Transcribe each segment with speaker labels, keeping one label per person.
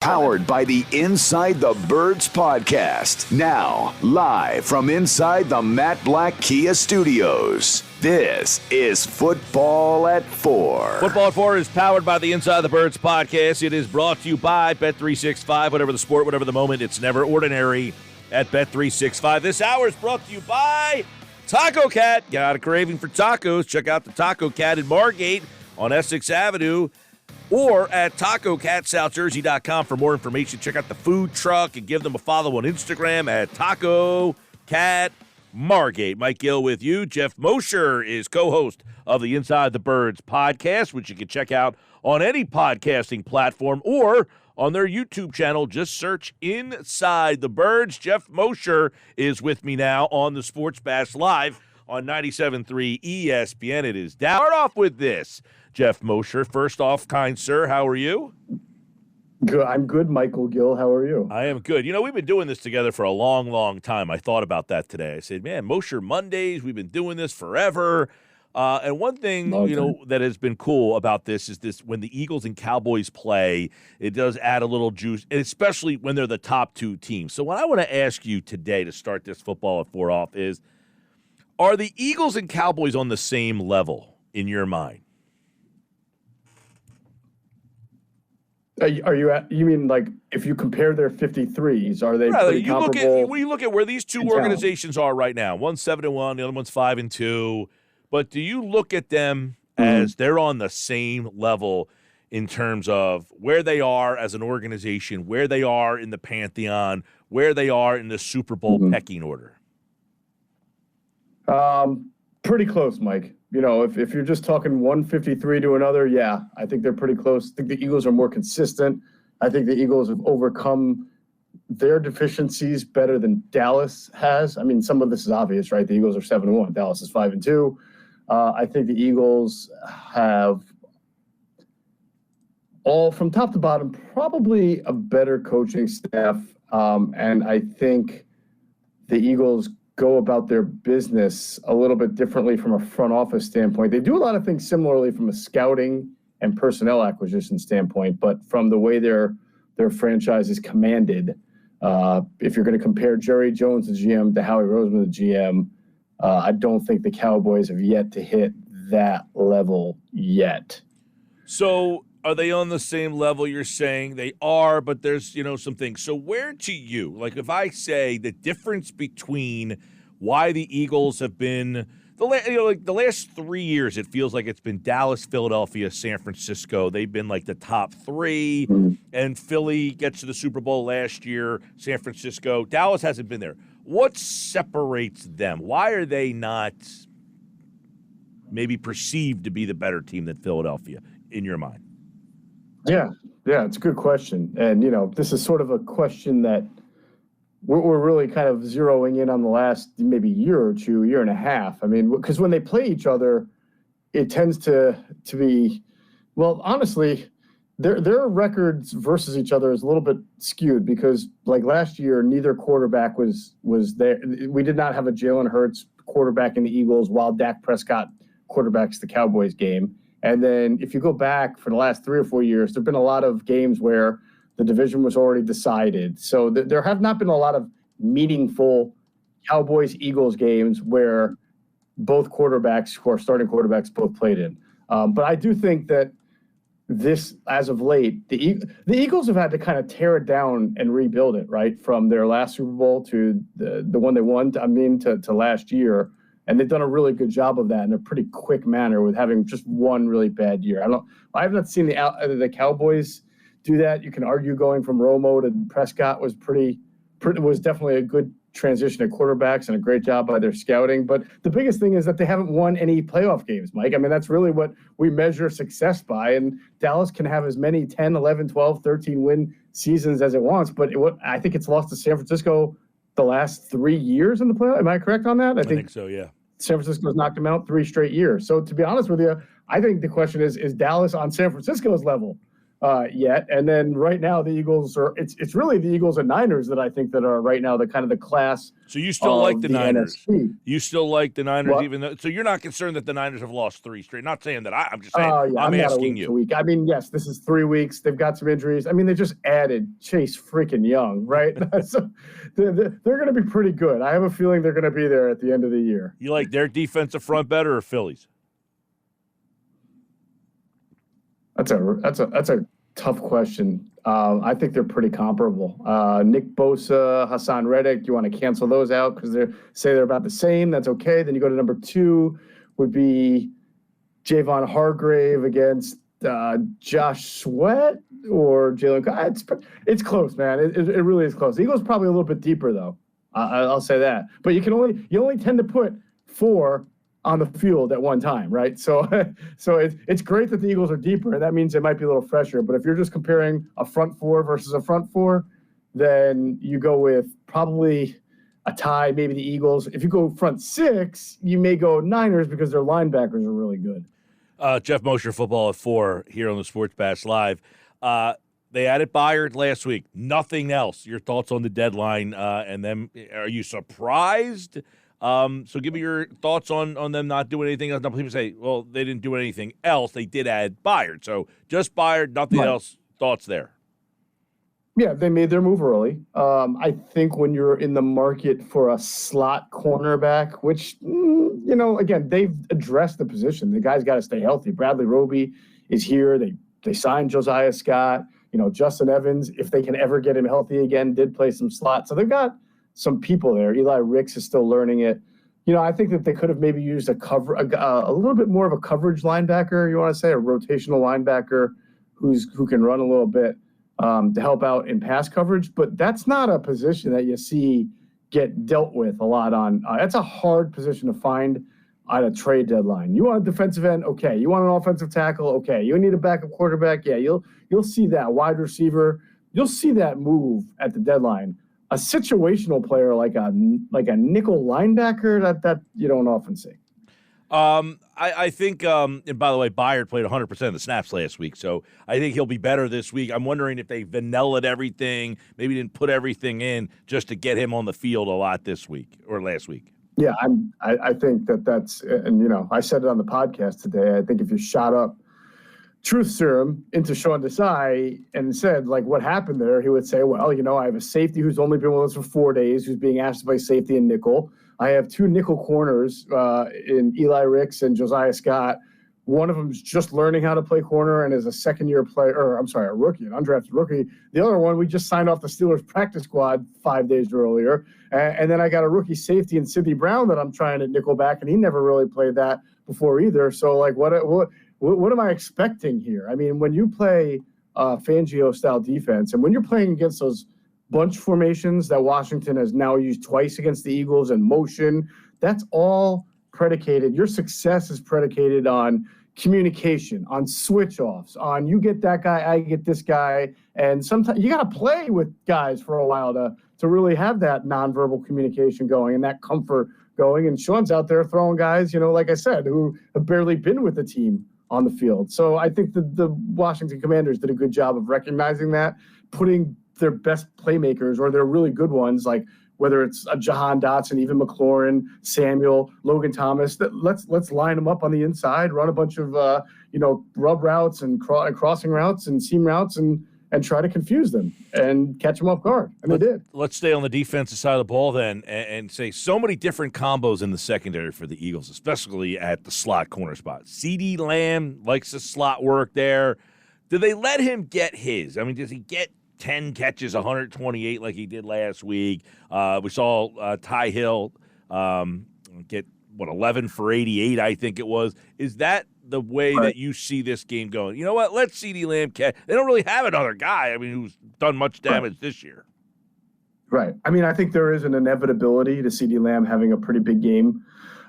Speaker 1: Powered by the Inside the Birds podcast. Now, live from inside the Matt Black Kia Studios. This is Football at 4.
Speaker 2: Football at 4 is powered by the Inside the Birds podcast. It is brought to you by Bet365. Whatever the sport, whatever the moment, it's never ordinary at Bet365. This hour is brought to you by Taco Cat. Got a craving for tacos? Check out the Taco Cat in Margate on Essex Avenue, or at TacoCatSouthJersey.com for more information. Check out the food truck and give them a follow on Instagram at Taco Cat Margate. Mike Gill with you. Geoff Mosher is co-host of the Inside the Birds podcast, which you can check out on any podcasting platform or on their YouTube channel. Just search Inside the Birds. Geoff Mosher is with me now on the Sports Bash Live on 97.3 ESPN. It is down. Start off with this. Geoff Mosher, first off, kind sir, how are you?
Speaker 3: Good. I'm good, Michael Gill. How are you?
Speaker 2: I am good. You know, we've been doing this together for a long, long time. I thought about that today. I said, man, Mosher Mondays, we've been doing this forever. And one thing, that has been cool about this is this: when the Eagles and Cowboys play, it does add a little juice, and especially when they're the top two teams. So what I want to ask you today to start this Football at 4 off is, are the Eagles and Cowboys on the same level in your mind?
Speaker 3: You mean like if you compare their 53s, are they pretty comparable?
Speaker 2: When you look at where these two organizations are right now, one's 7-1, the other one's 5-2. But do you look at them as they're on the same level in terms of where they are as an organization, where they are in the pantheon, where they are in the Super Bowl pecking order?
Speaker 3: Pretty close, Mike. You know, if you're just talking 153 to another, yeah, I think they're pretty close. I think the Eagles are more consistent. I think the Eagles have overcome their deficiencies better than Dallas has. I mean, some of this is obvious, right? The Eagles are 7-1. Dallas is 5-2. I think the Eagles have all, from top to bottom, probably a better coaching staff. And I think the Eagles go about their business a little bit differently from a front office standpoint. They do a lot of things similarly from a scouting and personnel acquisition standpoint, but from the way their franchise is commanded, if you're going to compare Jerry Jones, the GM, to Howie Roseman, the GM, I don't think the Cowboys have yet to hit that level yet.
Speaker 2: So are they on the same level? You're saying they are, but there's, some things. So where to you, like if I say the difference between why the Eagles have been the last 3 years, it feels like it's been Dallas, Philadelphia, San Francisco. They've been like the top three, and Philly gets to the Super Bowl last year. San Francisco, Dallas hasn't been there. What separates them? Why are they not maybe perceived to be the better team than Philadelphia in your mind?
Speaker 3: Yeah, it's a good question. And, this is sort of a question that we're really kind of zeroing in on the last maybe year or two, year and a half. I mean, because when they play each other, it tends to be, well, honestly, their records versus each other is a little bit skewed because, like last year, neither quarterback was there. We did not have a Jalen Hurts quarterback in the Eagles while Dak Prescott quarterbacks the Cowboys game. And then if you go back for the last 3 or 4 years, there have been a lot of games where the division was already decided. So there have not been a lot of meaningful Cowboys-Eagles games where both quarterbacks, who are starting quarterbacks, both played in. But I do think that this, as of late, the Eagles have had to kind of tear it down and rebuild it, right? From their last Super Bowl to the one they won, to last year. And they've done a really good job of that in a pretty quick manner with having just one really bad year. I have not seen the Cowboys do that. You can argue going from Romo to Prescott was was definitely a good transition at quarterbacks and a great job by their scouting. But the biggest thing is that they haven't won any playoff games, Mike. I mean, that's really what we measure success by. And Dallas can have as many 10, 11, 12, 13 win seasons as it wants. But I think it's lost to San Francisco the last 3 years in the playoff. Am I correct on that? I think
Speaker 2: so, yeah.
Speaker 3: San Francisco's knocked them out 3 straight years. So to be honest with you, I think the question is Dallas on San Francisco's level? yet. And then right now the Eagles are. It's really the Eagles and Niners that I think that are right now the kind of the class.
Speaker 2: So you still like the Niners?
Speaker 3: NFC.
Speaker 2: You still like the Niners,
Speaker 3: What?
Speaker 2: even though? So you're not concerned that the Niners have lost 3 straight? Not saying that I'm just saying.
Speaker 3: Yeah,
Speaker 2: I'm
Speaker 3: not
Speaker 2: asking
Speaker 3: a week
Speaker 2: you.
Speaker 3: to week. I mean, yes, this is 3 weeks. They've got some injuries. I mean, they just added Chase freaking Young, right? So they're going to be pretty good. I have a feeling they're going to be there at the end of the year.
Speaker 2: You like their defensive front better or Phillies?
Speaker 3: That's a tough question. I think they're pretty comparable. Nick Bosa, Hassan Reddick, you want to cancel those out because they're about the same. That's okay. Then you go to number 2 would be Javon Hargrave against Josh Sweat or Jalen. It's close, man. It really is close. The Eagles probably a little bit deeper though. I'll say that. But you only tend to put 4 on the field at one time, right? So it's great that the Eagles are deeper, and that means it might be a little fresher. But if you're just comparing a front 4 versus a front 4, then you go with probably a tie, maybe the Eagles. If you go front 6, you may go Niners because their linebackers are really good.
Speaker 2: Geoff Mosher, Football at 4 here on the Sports Bash Live. They added Byard last week. Nothing else. Your thoughts on the deadline, and then are you surprised? So give me your thoughts on them not doing anything else. Now, people say, well, they didn't do anything else. They did add Byard. So just Byard, nothing else. Thoughts there?
Speaker 3: Yeah, they made their move early. I think when you're in the market for a slot cornerback, which, again, they've addressed the position. The guy's got to stay healthy. Bradley Roby is here. They signed Josiah Scott. Justin Evans, if they can ever get him healthy again, did play some slot. So they've got some people there. Eli Ricks is still learning it. I think that they could have maybe used a little bit more of a coverage linebacker. You want to say a rotational linebacker who can run a little bit to help out in pass coverage. But that's not a position that you see get dealt with a lot on. That's a hard position to find at a trade deadline. You want a defensive end? Okay. You want an offensive tackle? Okay. You need a backup quarterback? Yeah, you'll see that. Wide receiver, you'll see that move at the deadline. A situational player like a nickel linebacker, that you don't often see.
Speaker 2: I think, and by the way, Byard played 100% of the snaps last week, so I think he'll be better this week. I'm wondering if they vanillaed everything, maybe didn't put everything in just to get him on the field a lot this week or last week.
Speaker 3: Yeah, I think that's, and I said it on the podcast today. I think if you shot up truth serum into Sean Desai and said, like, what happened there, he would say, well, I have a safety who's only been with us for 4 days, who's being asked to play safety and nickel. I have 2 nickel corners in Eli Ricks and Josiah Scott. One of them is just learning how to play corner and is a second-year player, a rookie, an undrafted rookie. The other one, we just signed off the Steelers practice squad 5 days earlier. And then I got a rookie safety in Sidney Brown that I'm trying to nickel back, and he never really played that before either. So, like, what am I expecting here? I mean, when you play Fangio-style defense, and when you're playing against those bunch formations that Washington has now used twice against the Eagles and motion, that's all predicated. Your success is predicated on communication, on switch-offs, on you get that guy, I get this guy. And sometimes you got to play with guys for a while to really have that nonverbal communication going and that comfort going. And Sean's out there throwing guys, like I said, who have barely been with the team on the field. So I think the Washington Commanders did a good job of recognizing that, putting their best playmakers or their really good ones, like whether it's a Jahan Dotson, even McLaurin, Samuel, Logan Thomas, let's line them up on the inside, run a bunch of rub routes and crossing routes and seam routes and try to confuse them and catch them off guard. And they did.
Speaker 2: Let's stay on the defensive side of the ball then and say so many different combos in the secondary for the Eagles, especially at the slot corner spot. CeeDee Lamb likes the slot work there. Do they let him get his? I mean, does he get 10 catches, 128 like he did last week? We saw Ty Hill get, 11 for 88, I think it was. Is that the way that you see this game going? You know what? Let CeeDee Lamb catch. They don't really have another guy, who's done much damage this year.
Speaker 3: Right. I mean, I think there is an inevitability to CeeDee Lamb having a pretty big game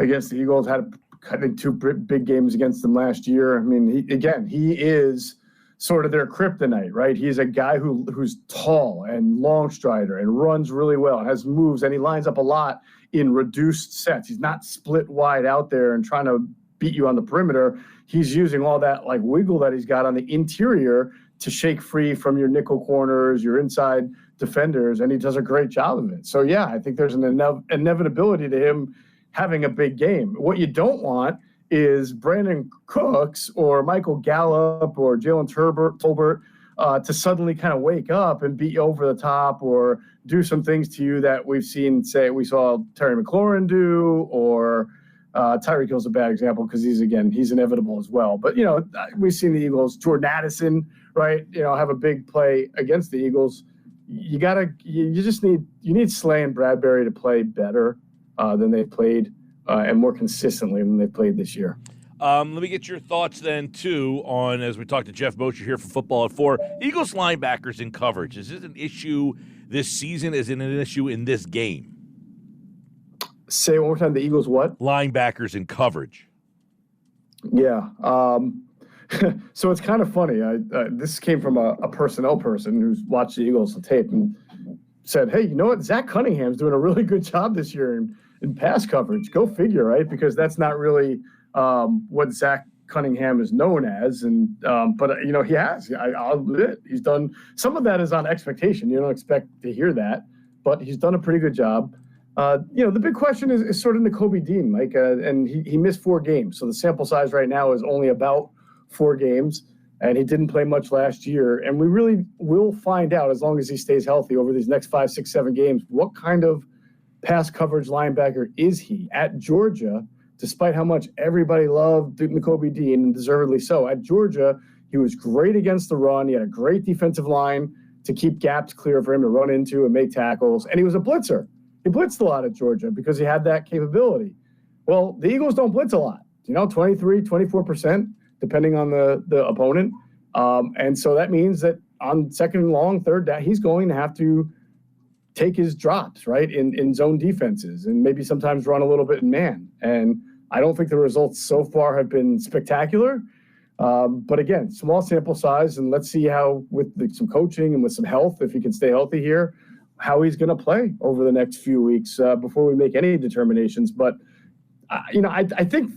Speaker 3: against the Eagles. Had, I think, 2 big games against them last year. I mean, he is sort of their kryptonite, right? He's a guy who's tall and long strider and runs really well and has moves, and he lines up a lot in reduced sets. He's not split wide out there and trying to beat you on the perimeter. He's using all that like wiggle that he's got on the interior to shake free from your nickel corners, your inside defenders, and he does a great job of it. So, yeah, I think there's an inevitability to him having a big game. What you don't want is Brandon Cooks or Michael Gallup or Jalen Tolbert to suddenly kind of wake up and beat you over the top or do some things to you that we've seen, say, we saw Terry McLaurin do, or Tyreek Hill's a bad example because he's inevitable as well. But, we've seen the Eagles, Jordan Addison, right, have a big play against the Eagles. You need Slay and Bradbury to play better than they've played and more consistently than they've played this year.
Speaker 2: Let me get your thoughts then, too, on, as we talked to Geoff Mosher here for Football at 4, Eagles linebackers in coverage. Is this an issue this season? Is it an issue in this game?
Speaker 3: Say one more time, the Eagles what?
Speaker 2: Linebackers in coverage.
Speaker 3: Yeah. So it's kind of funny. This came from a personnel person who's watched the Eagles on tape and said, hey, you know what? Zach Cunningham's doing a really good job this year in pass coverage. Go figure, right? Because that's not really what Zach Cunningham is known as. But he has. I'll admit, he's done – some of that is on expectation. You don't expect to hear that. But he's done a pretty good job. The big question is sort of Nakobe Dean, Mike, and he missed 4 games. So the sample size right now is only about 4 games, and he didn't play much last year. And we really will find out, as long as he stays healthy over these next 5, 6, 7 games, what kind of pass coverage linebacker is he. At Georgia, despite how much everybody loved Nakobe Dean, and deservedly so, at Georgia, he was great against the run. He had a great defensive line to keep gaps clear for him to run into and make tackles, and he was a blitzer. He blitzed a lot at Georgia because he had that capability. Well, the Eagles don't blitz a lot, 23, 24%, depending on the opponent. And so that means that on second and long, third down, he's going to have to take his drops, right, in zone defenses and maybe sometimes run a little bit in man. And I don't think the results so far have been spectacular. But again, small sample size, and let's see how with some coaching and with some health, if he can stay healthy here, how he's going to play over the next few weeks before we make any determinations. But, I think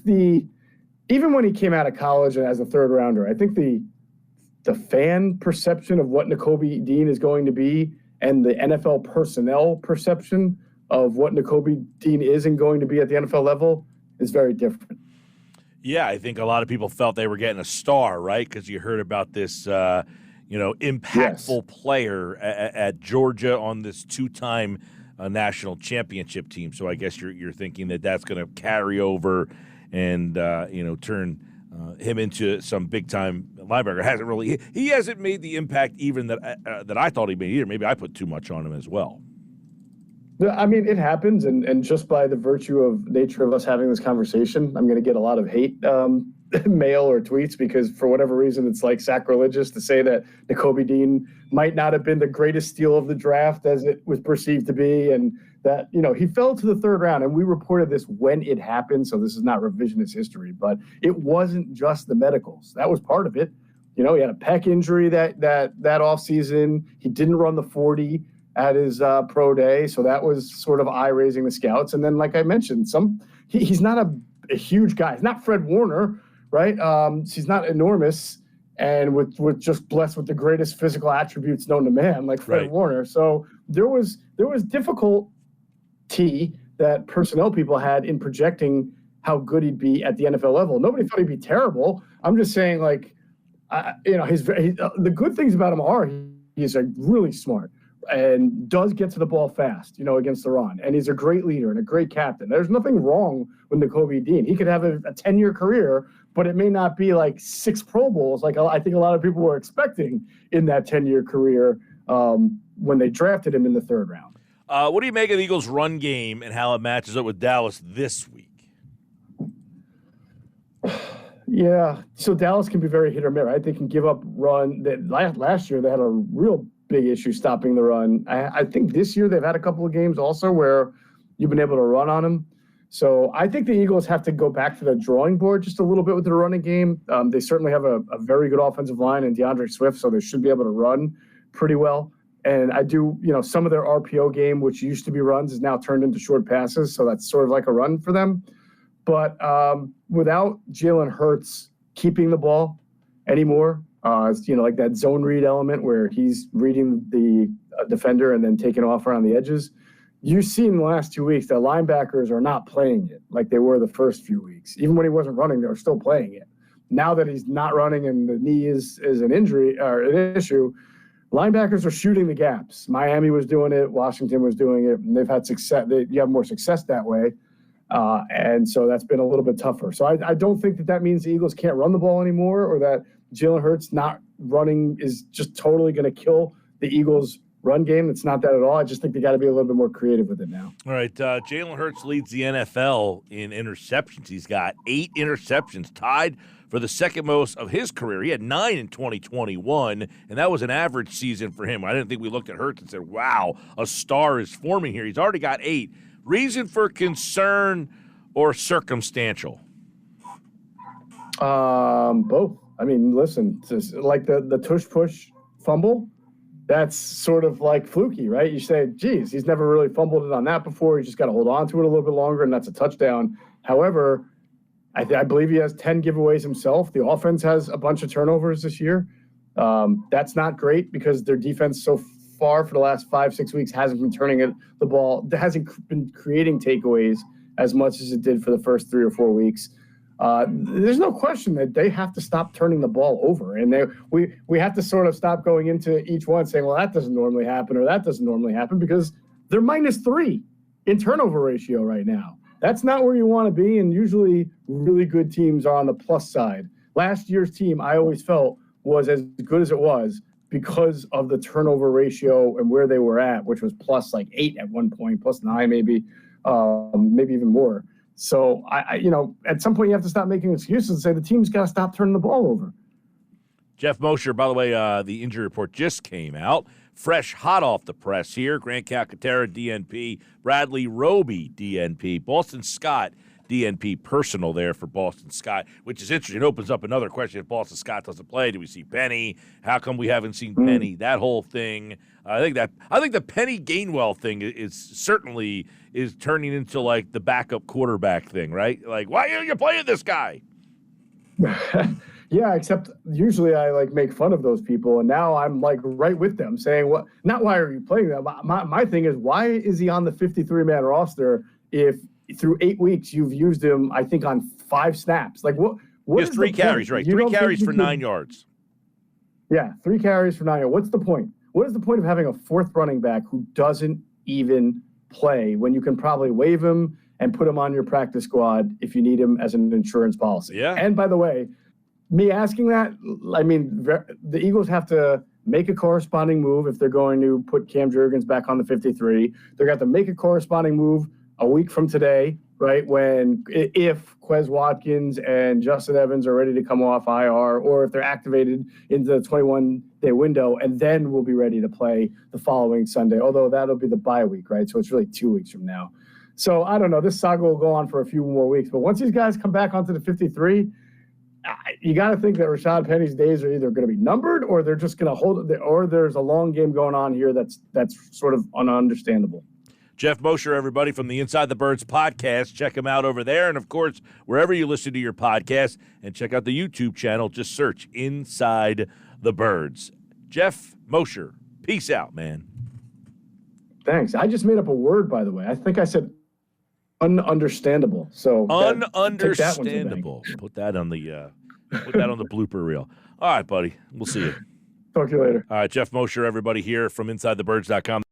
Speaker 3: even when he came out of college and as a third rounder, I think the fan perception of what Nakobe Dean is going to be and the NFL personnel perception of what Nakobe Dean is and going to be at the NFL level is very different.
Speaker 2: Yeah, I think a lot of people felt they were getting a star, right? Because you heard about this impactful player at Georgia on this 2-time national championship team. So I guess you're thinking that that's going to carry over and turn him into some big time linebacker. He hasn't made the impact even that I thought he made either. Maybe I put too much on him as well.
Speaker 3: I mean, it happens, and just by the virtue of nature of us having this conversation, I'm going to get a lot of hate mail or tweets because for whatever reason it's like sacrilegious to say that Nakobe Dean might not have been the greatest steal of the draft as it was perceived to be, and that he fell to the third round, and we reported this when it happened, so this is not revisionist history, but it wasn't just the medicals. That was part of it. He had a pec injury that offseason. He didn't run the 40 at his pro day, so that was sort of eye-raising the scouts. And then, like I mentioned, he's not a huge guy. He's not Fred Warner, right? He's not enormous and with just blessed with the greatest physical attributes known to man, like Fred Warner. So there was difficulty that personnel people had in projecting how good he'd be at the NFL level. Nobody thought he'd be terrible. I'm just saying, the good things about him are he's really smart and does get to the ball fast, against the run. And he's a great leader and a great captain. There's nothing wrong with Nakobe Dean. He could have a 10-year career, but it may not be like 6 Pro Bowls like I think a lot of people were expecting in that 10-year career when they drafted him in the third round.
Speaker 2: What do you make of the Eagles' run game and how it matches up with Dallas this week?
Speaker 3: Yeah, so Dallas can be very hit or miss, right? They can give up run. Last year they had a real big issue stopping the run. I think this year they've had a couple of games also where you've been able to run on them. So I think the Eagles have to go back to the drawing board just a little bit with the running game. They certainly have a very good offensive line and DeAndre Swift, so they should be able to run pretty well. And I do, some of their RPO game, which used to be runs, is now turned into short passes, so that's sort of like a run for them. But without Jalen Hurts keeping the ball anymore, It's, like that zone read element where he's reading the defender and then taking off around the edges. You've seen the last 2 weeks that linebackers are not playing it like they were the first few weeks. Even when he wasn't running, they were still playing it. Now that he's not running and the knee is an injury or an issue, linebackers are shooting the gaps. Miami was doing it. Washington was doing it. And they've had success. You have more success that way. And so that's been a little bit tougher. So I don't think that means the Eagles can't run the ball anymore, or that Jalen Hurts not running is just totally going to kill the Eagles' run game. It's not that at all. I just think they got to be a little bit more creative with it now.
Speaker 2: All right. Jalen Hurts leads the NFL in interceptions. He's got 8 interceptions, tied for the second most of his career. He had 9 in 2021, and that was an average season for him. I didn't think we looked at Hurts and said, wow, a star is forming here. He's already got 8. Reason for concern or circumstantial?
Speaker 3: Both. I mean, listen, like the tush-push fumble, that's sort of like fluky, right? You say, geez, he's never really fumbled it on that before. He's just got to hold on to it a little bit longer, and that's a touchdown. However, I believe he has 10 giveaways himself. The offense has a bunch of turnovers this year. That's not great because their defense so far for the last 5-6 weeks hasn't been turning the ball. It hasn't been creating takeaways as much as it did for the first 3 or 4 weeks. There's no question that they have to stop turning the ball over, and we have to sort of stop going into each one saying, well, that doesn't normally happen or that doesn't normally happen, because they're -3 in turnover ratio right now. That's not where you want to be, and usually really good teams are on the plus side. Last year's team, I always felt, was as good as it was because of the turnover ratio and where they were at, which was plus like 8 at one point, plus 9 maybe even more. So, I at some point you have to stop making excuses and say the team's got to stop turning the ball over.
Speaker 2: Geoff Mosher, by the way, the injury report just came out. Fresh, hot off the press here. Grant Calcaterra, DNP. Bradley Roby, DNP. Boston Scott, DNP personal there for Boston Scott, which is interesting. It opens up another question. If Boston Scott doesn't play, do we see Penny? How come we haven't seen Penny? That whole thing. I think the Penny Gainwell thing is certainly turning into like the backup quarterback thing, right? Like, why are you playing this guy?
Speaker 3: Yeah, except usually I like make fun of those people, and now I'm like right with them saying, "What? Not why are you playing them?" My thing is, why is he on the 53-man roster if through 8 weeks you've used him, I think, on 5 snaps? Like what?
Speaker 2: He has 3 carries, right? 3 carries for 9 yards.
Speaker 3: Yeah, 3 carries for 9 yards. What's the point? What is the point of having a 4th running back who doesn't even play when you can probably waive him and put him on your practice squad if you need him as an insurance policy?
Speaker 2: Yeah.
Speaker 3: And by the way, me asking that, I mean, the Eagles have to make a corresponding move if they're going to put Cam Jurgens back on the 53. They're going to have to make a corresponding move a week from today, right, if Quez Watkins and Justin Evans are ready to come off IR, or if they're activated into the 21-day window, and then we'll be ready to play the following Sunday, although that'll be the bye week, right? So it's really 2 weeks from now. So I don't know. This saga will go on for a few more weeks. But once these guys come back onto the 53, you got to think that Rashad Penny's days are either going to be numbered, or they're just going to hold it, or there's a long game going on here that's sort of ununderstandable.
Speaker 2: Geoff Mosher, everybody, from the Inside the Birds podcast. Check him out over there. And, of course, wherever you listen to your podcast, and check out the YouTube channel. Just search Inside the Birds. Geoff Mosher, peace out, man.
Speaker 3: Thanks. I just made up a word, by the way. I think I said ununderstandable. So
Speaker 2: ununderstandable. Put that on the blooper reel. All right, buddy. We'll see you.
Speaker 3: Talk to you later.
Speaker 2: All right, Geoff Mosher, everybody, here from InsideTheBirds.com.